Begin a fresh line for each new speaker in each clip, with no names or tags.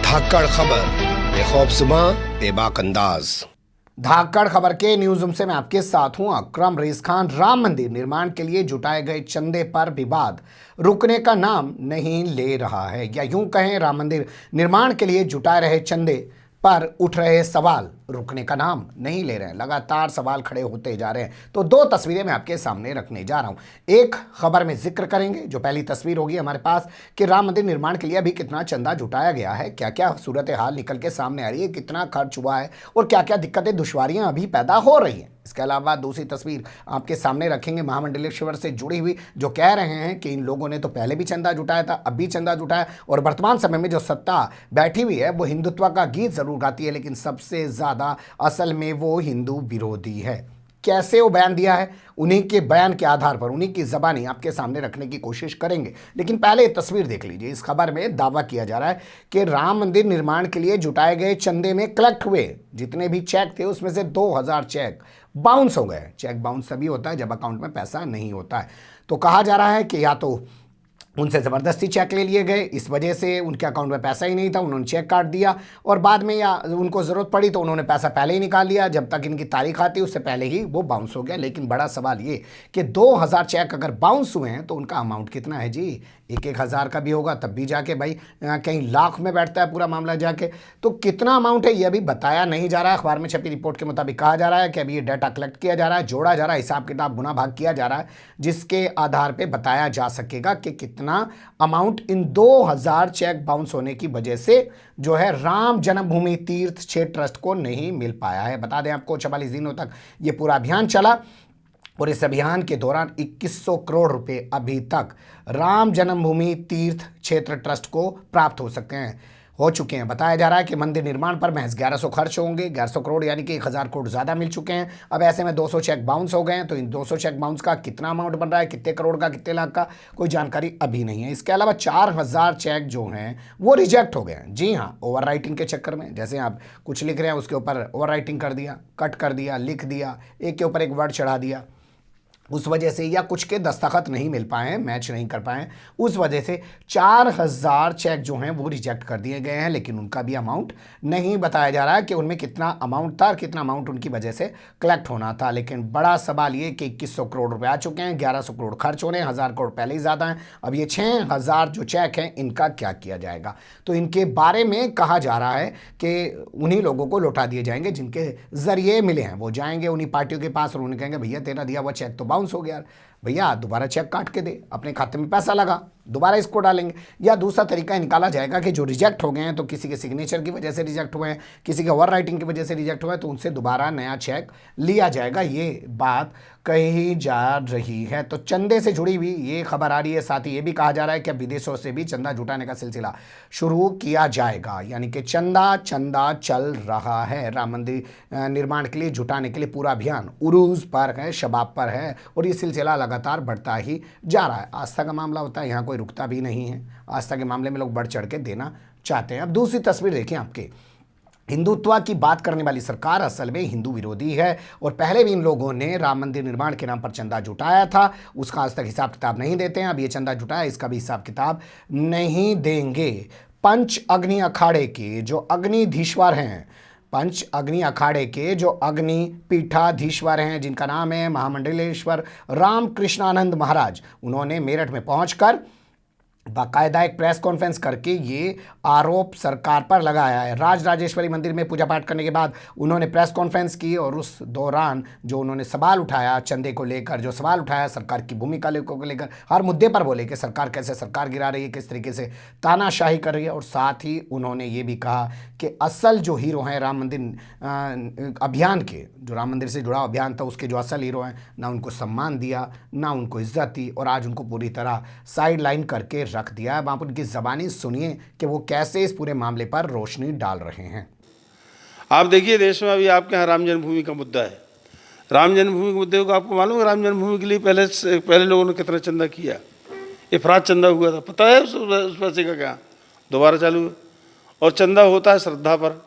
धाकड़ खबर, बेखौफसमा बेबाक अंदाज।
धाकड़ खबर के न्यूज रूम से मैं आपके साथ हूं अकरम रेस खान। राम मंदिर निर्माण के लिए जुटाए गए चंदे पर विवाद रुकने का नाम नहीं ले रहा है, या यूं कहें राम मंदिर निर्माण के लिए जुटाए रहे चंदे पर उठ रहे सवाल रुकने का नाम नहीं ले रहे हैं। लगातार सवाल खड़े होते जा रहे हैं। तो दो तस्वीरें मैं आपके सामने रखने जा रहा हूं। एक खबर में जिक्र करेंगे, जो पहली तस्वीर होगी हमारे पास, कि राम मंदिर निर्माण के लिए अभी कितना चंदा जुटाया गया है, क्या क्या सूरत हाल निकल के सामने आ रही है, कितना खर्च हुआ है और क्या क्या दिक्कतें दुश्वारियां अभी पैदा हो रही हैं। इसके अलावा दूसरी तस्वीर आपके सामने रखेंगे महामंडलेश्वर से जुड़ी हुई, जो कह रहे हैं कि इन लोगों ने तो पहले भी चंदा जुटाया था, अब भी चंदा जुटाया, और वर्तमान समय में जो सत्ता बैठी हुई है वो हिंदुत्व का गीत जरूर गाती है, लेकिन सबसे ज्यादा असल में वो हिंदू विरोधी है। कैसे वो बयान दिया है, उन्हीं के बयान के आधार पर, उन्हीं की ज़बानी आपके सामने रखने की कोशिश करेंगे। लेकिन पहले ये तस्वीर देख लीजिए। इस खबर में दावा किया जा रहा है कि राम मंदिर निर्माण के लिए जुटाए गए चंदे में कलेक्ट हुए जितने भी चेक थे उसमें से 2000 चेक बाउंस हो गए। चेक बाउंस तभी होता है जब अकाउंट में पैसा नहीं होता है। तो कहा जा रहा है कि या तो उनसे ज़बरदस्ती चेक ले लिए गए, इस वजह से उनके अकाउंट में पैसा ही नहीं था, उन्होंने चेक काट दिया, और बाद में या उनको ज़रूरत पड़ी तो उन्होंने पैसा पहले ही निकाल लिया, जब तक इनकी तारीख आती उससे पहले ही वो बाउंस हो गया। लेकिन बड़ा सवाल ये कि 2000 चेक अगर बाउंस हुए हैं तो उनका अमाउंट कितना है जी? 1,000 का भी होगा तब भी जाके भाई कहीं लाख में बैठता है पूरा मामला जाके। तो कितना अमाउंट है ये अभी बताया नहीं जा रहा है। अखबार में छपी रिपोर्ट के मुताबिक कहा जा रहा है कि अभी ये डाटा कलेक्ट किया जा रहा है, जोड़ा जा रहा है, हिसाब किताब गुना भाग किया जा रहा है, जिसके आधार पर बताया जा सकेगा कि कितना अमाउंट इन 2000 चेक बाउंस होने की वजह से जो है राम जन्मभूमि तीर्थ क्षेत्र ट्रस्ट को नहीं मिल पाया है। बता दें आपको 44 दिनों तक ये पूरा अभियान चला और इस अभियान के दौरान 2100 करोड़ रुपए अभी तक राम जन्मभूमि तीर्थ क्षेत्र ट्रस्ट को प्राप्त हो चुके हैं। बताया जा रहा है कि मंदिर निर्माण पर महज 1100 खर्च होंगे। 1100 करोड़ यानी कि 1000 करोड़ ज़्यादा मिल चुके हैं। अब ऐसे में 200 चेक बाउंस हो गए हैं, तो इन 200 चेक बाउंस का कितना अमाउंट बन रहा है, कितने करोड़ का, कितने लाख का, कोई जानकारी अभी नहीं है। इसके अलावा 4000 चेक जो हैं वो रिजेक्ट हो गए हैं। जी हाँ, ओवर राइटिंग के चक्कर में, जैसे आप कुछ लिख रहे हैं उसके ऊपर ओवर राइटिंग कर दिया, कट कर दिया, लिख दिया, एक के ऊपर एक वर्ड चढ़ा दिया, उस वजह से, या कुछ के दस्तखत नहीं मिल पाए हैं, मैच नहीं कर पाए, उस वजह से 4000 चेक जो हैं वो रिजेक्ट कर दिए गए हैं। लेकिन उनका भी अमाउंट नहीं बताया जा रहा है कि उनमें कितना अमाउंट था और कितना अमाउंट उनकी वजह से कलेक्ट होना था। लेकिन बड़ा सवाल ये कि 2100 करोड़ रुपए आ चुके हैं, 1100 करोड़ खर्च हो रहे हैं, 1000 करोड़ पहले ही ज़्यादा हैं। अब ये 6000 जो चेक हैं इनका क्या किया जाएगा? तो इनके बारे में कहा जा रहा है कि उन्हीं लोगों को लौटा दिए जाएंगे जिनके ज़रिए मिले हैं। वो जाएंगे उन्हीं पार्टियों के पास और उन्हें कहेंगे भैया तेरा दिया हुआ चेक तो बाउंस हो गया, भैया दोबारा चेक काट के दे, अपने खाते में पैसा लगा, दोबारा इसको डालेंगे। या दूसरा तरीका निकाला जाएगा कि जो रिजेक्ट हो गए हैं तो किसी के सिग्नेचर की वजह से रिजेक्ट हुए हैं, किसी के ओवर राइटिंग की वजह से रिजेक्ट हुए हैं, तो उनसे दोबारा नया चेक लिया जाएगा। ये बात कही जा रही है। तो चंदे से जुड़ी हुई ये खबर आ रही है। साथ ही ये भी कहा जा रहा है कि अब विदेशों से भी चंदा जुटाने का सिलसिला शुरू किया जाएगा, यानी कि चंदा चल रहा है। राम मंदिर निर्माण के लिए जुटाने के लिए पूरा अभियान उरूज पर है, शबाब पर है, और ये सिलसिला लगातार बढ़ता ही जा रहा है। आस्था का मामला होता है, यहाँ कोई रुकता भी नहीं है। आस्था के मामले में लोग बढ़ चढ़ के देना चाहते हैं। अब दूसरी तस्वीर देखिए आपके। हिंदुत्व की बात करने वाली सरकार असल में हिंदू विरोधी है, और पहले भी इन लोगों ने राम मंदिर निर्माण के नाम पर चंदा जुटाया था, उसका आज तक हिसाब किताब नहीं देते हैं। अब ये चंदा जुटाया, इसका भी हिसाब किताब नहीं देंगे। पंच अग्नि अखाड़े के जो अग्निधीश्वर हैं, पंच अग्नि अखाड़े के जो अग्नि पीठाधीश्वर हैं, जिनका नाम है महामंडलेश्वर रामकृष्णानंद महाराज, उन्होंने मेरठ में पहुंचकर बाकायदा एक प्रेस कॉन्फ्रेंस करके ये आरोप सरकार पर लगाया है। राजराजेश्वरी मंदिर में पूजा पाठ करने के बाद उन्होंने प्रेस कॉन्फ्रेंस की, और उस दौरान जो उन्होंने सवाल उठाया चंदे को लेकर, जो सवाल उठाया सरकार की भूमिका को लेकर, हर मुद्दे पर बोले कि सरकार कैसे सरकार गिरा रही है, किस तरीके से तानाशाही कर रही है। और साथ ही उन्होंने ये भी कहा कि असल जो हीरो हैं राम मंदिर अभियान के, जो राम मंदिर से जुड़ा अभियान था उसके जो असल हीरो हैं, ना उनको सम्मान दिया, ना उनको इज्जत दी, और आज उनको पूरी तरह साइड लाइन करके रख दिया है। आप उनकी ज़बानी सुनिए कि वो कैसे इस पूरे मामले पर रोशनी डाल रहे हैं।
आप देखिए देश में अभी आपके यहाँ राम जन्मभूमि का मुद्दा है। राम जन्मभूमि के मुद्दे को आपको मालूम है राम जन्मभूमि के लिए पहले लोगों ने कितना चंदा किया? इफरात चंदा हुआ था, पता है उस पैसे का क्या? दोबारा चालू है। और चंदा होता है श्रद्धा पर।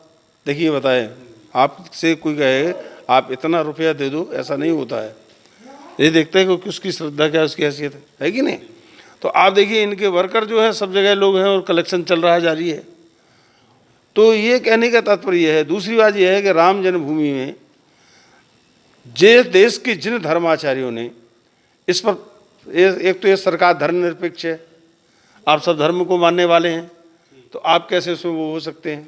देखिए बताएं, आपसे कोई कहे आप इतना रुपया दे दो, ऐसा नहीं होता है। ये देखते हैं कि उसकी श्रद्धा क्या, उसकी हैसियत है कि नहीं। तो आप देखिए इनके वर्कर जो है सब जगह लोग हैं और कलेक्शन चल रहा है, जारी है। तो ये कहने का तात्पर्य है। दूसरी बात यह है कि राम जन्मभूमि में जे देश के जिन धर्माचार्यों ने इस पर, एक तो ये सरकार धर्मनिरपेक्ष है, आप सब धर्म को मानने वाले हैं, तो आप कैसे उसमें वो हो सकते हैं?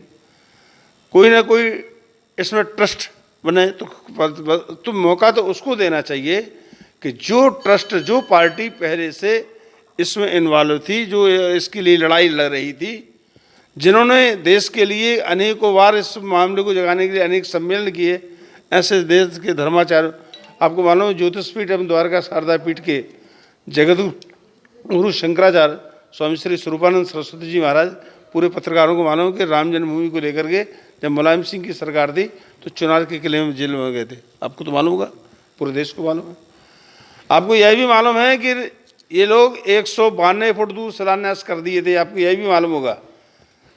कोई ना कोई इसमें ट्रस्ट बने तो मौका तो उसको देना चाहिए कि जो ट्रस्ट, जो पार्टी पहले से इसमें इन्वॉल्व थी, जो इसके लिए लड़ाई लड़ रही थी, जिन्होंने देश के लिए अनेकों बार इस मामले को जगाने के लिए अनेक सम्मेलन किए, ऐसे देश के धर्माचार्य, आपको मालूम है ज्योतिषपीठ एवं द्वारका शारदा पीठ के जगतगुरु शंकराचार्य स्वामी श्री स्वरूपानंद सरस्वती जी महाराज, पूरे पत्रकारों को मालूम है कि राम जन्मभूमि को लेकर के जब मुलायम सिंह की सरकार थी तो चुनाव के किले में जेल में गए थे। आपको तो मालूम होगा, पूरे देश को मालूम है। आपको यह भी मालूम है कि ये लोग 192 फुट दूर शिलान्यास कर दिए थे। आपको यह भी मालूम होगा।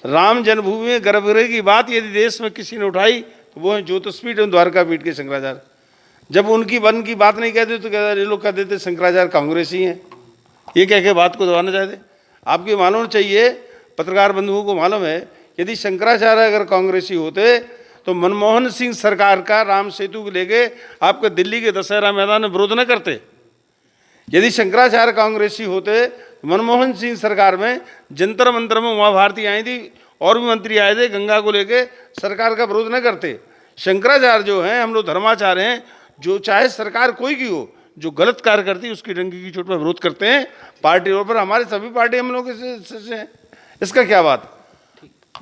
राम जन्मभूमि में गर्भगृह की बात यदि देश में किसी ने उठाई तो वो है ज्योतिषपीठ एवं द्वारका पीठ के शंकराचार्य। जब उनकी वन की बात नहीं कहते तो कहते ये लोग कह देते शंकराचार्य कांग्रेसी हैं। ये कह के बात को दबाना चाहते। आपको मालूम चाहिए, पत्रकार बंधुओं को मालूम है, यदि शंकराचार्य अगर कांग्रेसी होते तो मनमोहन सिंह सरकार का राम सेतु को लेके आपके दिल्ली के दशहरा मैदान में विरोध न करते। यदि शंकराचार्य कांग्रेसी होते, मनमोहन सिंह सरकार में जंतर मंतर में उमा भारती आई थी और भी मंत्री आए थे, गंगा को लेके सरकार का विरोध न करते। शंकराचार्य जो हैं, हम लोग धर्माचार्य हैं, जो चाहे सरकार कोई की हो, जो गलत कार्य करती है उसकी डंकी की चोट पर विरोध करते हैं। पार्टी पर हमारे सभी पार्टी हम लोग से हैं, इसका क्या बात।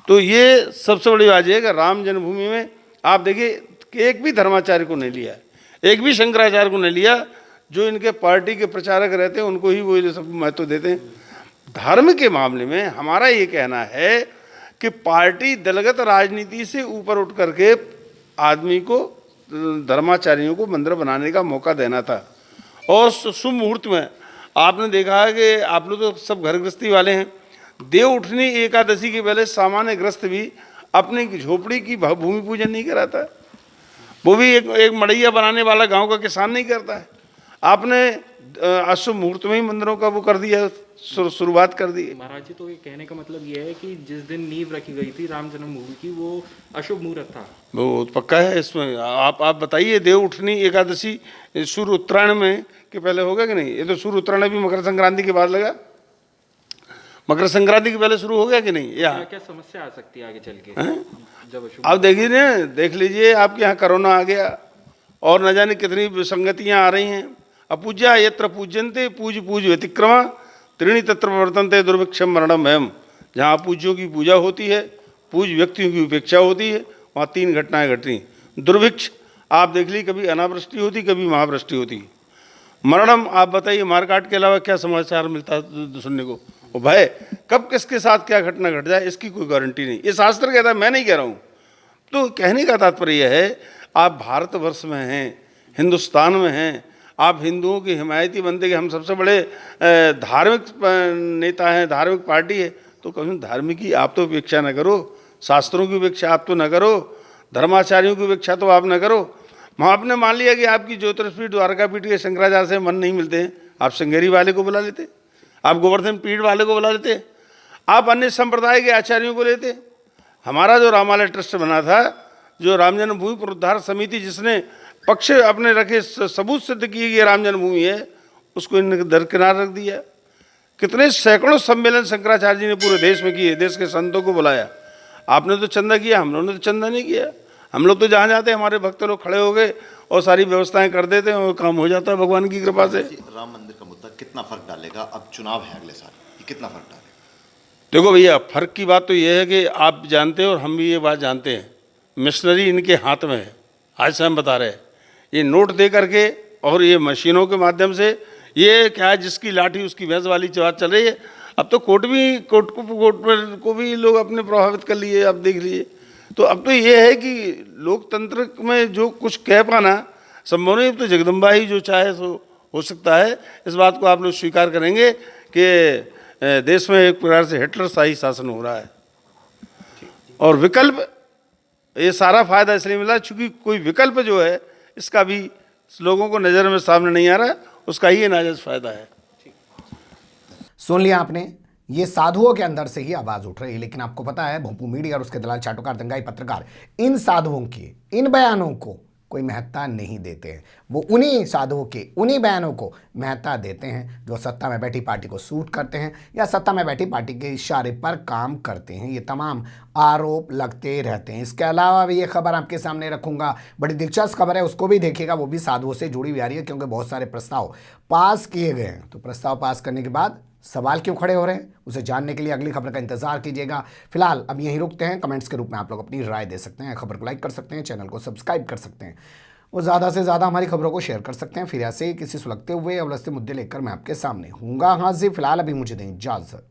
तो ये सबसे बड़ी बात यह है कि राम जन्मभूमि में आप देखिए कि एक भी धर्माचार्य को नहीं लिया, एक भी शंकराचार्य को नहीं लिया। जो इनके पार्टी के प्रचारक रहते हैं उनको ही वो सब महत्व देते हैं। धर्म के मामले में हमारा ये कहना है कि पार्टी दलगत राजनीति से ऊपर उठ करके आदमी को, धर्माचार्यों को मंदिर बनाने का मौका देना था। और शुभ मुहूर्त में आपने देखा है कि आप लोग तो सब घर गृहस्थी वाले हैं, देव उठनी एकादशी के पहले सामान्य ग्रस्त भी अपनी झोपड़ी की भूमि पूजन नहीं कराता। वो भी एक मड़ैया बनाने वाला गांव का किसान नहीं करता है। आपने अशुभ मुहूर्त में ही मंदिरों का वो कर दिया, शुरुआत कर दी।
महाराज जी, तो ये कहने का मतलब ये है कि जिस दिन नींव रखी गई थी राम जन्मभूमि की, वो अशुभ मुहूर्त था।
वो पक्का है इसमें। आप बताइए, देव उठनी एकादशी सूर्य उत्तरायण में के पहले होगा कि नहीं? ये तो सूर्य उत्तरायण भी मकर संक्रांति के बाद लगा, मकर संक्रांति के पहले शुरू हो गया कि नहीं?
क्या समस्या आ सकती है आगे चल के जब अशुभ?
आप देखिए ना, देख लीजिए, आपके यहाँ कोरोना आ गया और न जाने कितनी विसंगतियाँ आ रही हैं। अपूज्या यत्र पूज्यन्ते पूज पूज व्यतिक्रमा त्रीणि तत्र वर्तन्ते दुर्भिक्षम मरणम भयम। जहाँ पूज्यों की पूजा होती है, पूज व्यक्तियों की उपेक्षा होती है, वहाँ 3 घटनाएं घटनी। दुर्भिक्ष आप देख ली, कभी अनावृष्टि होती, कभी महावृष्टि होती। मरणम आप बताइए, मारकाट के अलावा क्या समाचार मिलता है सुनने को? वो भय, कब किसके साथ क्या घटना घट जाए इसकी कोई गारंटी नहीं। ये शास्त्र कहता है, मैं नहीं कह रहा हूँ। तो कहने का तात्पर्य है, आप भारतवर्ष में हैं, हिंदुस्तान में हैं, आप हिंदुओं की हिमायती बनते कि हम सबसे बड़े धार्मिक नेता हैं, धार्मिक पार्टी है, तो कभी धार्मिक की आप तो उपेक्षा न करो, शास्त्रों की उपेक्षा आप तो न करो, धर्माचार्यों की उपेक्षा तो आप न करो। वहाँ आपने मान लिया कि आपकी ज्योतिषपीठ द्वारका पीठ के शंकराचार्य से मन नहीं मिलते हैं, आप श्रृंगेरी वाले को बुला लेते, आप गोवर्धन पीठ वाले को बुला लेते, आप अन्य संप्रदाय के आचार्यों को लेते। हमारा जो रामालय ट्रस्ट बना था, जो राम जन्मभूमि पुनरुद्धार समिति, जिसने पक्ष अपने रखे, सबूत सिद्ध किए कि राम जन्मभूमि है, उसको इन्होंने दरकिनार रख दिया। कितने सैकड़ों सम्मेलन शंकराचार्य जी ने पूरे देश में किए, देश के संतों को बुलाया। आपने तो चंदा किया, हम लोगों ने तो चंदा नहीं किया। हम लोग तो जहाँ जाते हमारे भक्त लोग खड़े हो गए और सारी व्यवस्थाएं कर देते हैं और काम हो जाता है भगवान की कृपा से।
राम मंदिर का मुद्दा कितना फर्क डालेगा? अब चुनाव है अगले साल, ये कितना फर्क डालेगा?
देखो भैया, फर्क की बात तो ये है कि आप जानते हैं और हम भी ये बात जानते हैं, मिशनरी इनके हाथ में है। आज से हम बता रहे हैं, ये नोट दे करके और ये मशीनों के माध्यम से, ये क्या है, जिसकी लाठी उसकी भैंस वाली बात चल रही है। अब तो कोर्ट को भी लोग अपने प्रभावित कर लिए, आप देख लीजिए। तो अब तो ये है कि लोकतंत्र में जो कुछ कह पाना संभव नहीं, तो जगदम्बा ही जो चाहे सो हो सकता है। इस बात को आप लोग स्वीकार करेंगे कि देश में एक प्रकार से हिटलर शाही शासन हो रहा है। और विकल्प, ये सारा फायदा इसलिए मिला चूँकि कोई विकल्प जो है इसका भी लोगों को नज़र में सामने नहीं आ रहा, उसका ही नाजायज फायदा है।
सुन लिया आपने ये साधुओं के अंदर से ही आवाज उठ रही है। लेकिन आपको पता है, भोंपू मीडिया और उसके दलाल चाटुकार दंगाई पत्रकार इन साधुओं के इन बयानों को कोई महत्ता नहीं देते हैं। वो उन्हीं साधुओं के उन्हीं बयानों को महत्ता देते हैं जो सत्ता में बैठी पार्टी को सूट करते हैं या सत्ता में बैठी पार्टी के इशारे पर काम करते हैं। ये तमाम आरोप लगते रहते हैं। इसके अलावा भी ये खबर आपके सामने रखूंगा, बड़ी दिलचस्प खबर है, उसको भी देखिएगा। वो भी साधुओं से जुड़ी हुई आ रही है, क्योंकि बहुत सारे प्रस्ताव पास किए गए हैं। तो प्रस्ताव पास करने के बाद सवाल क्यों खड़े हो रहे हैं, उसे जानने के लिए अगली खबर का इंतजार कीजिएगा। फिलहाल अब यहीं रुकते हैं। कमेंट्स के रूप में आप लोग अपनी राय दे सकते हैं, खबर को लाइक कर सकते हैं, चैनल को सब्सक्राइब कर सकते हैं और ज़्यादा से ज़्यादा हमारी खबरों को शेयर कर सकते हैं। फिर ऐसे ही किसी सुलगते हुए या उलझते मुद्दे लेकर मैं आपके सामने हूँगा हाजिर। फिलहाल अभी मुझे दें इजाज़त।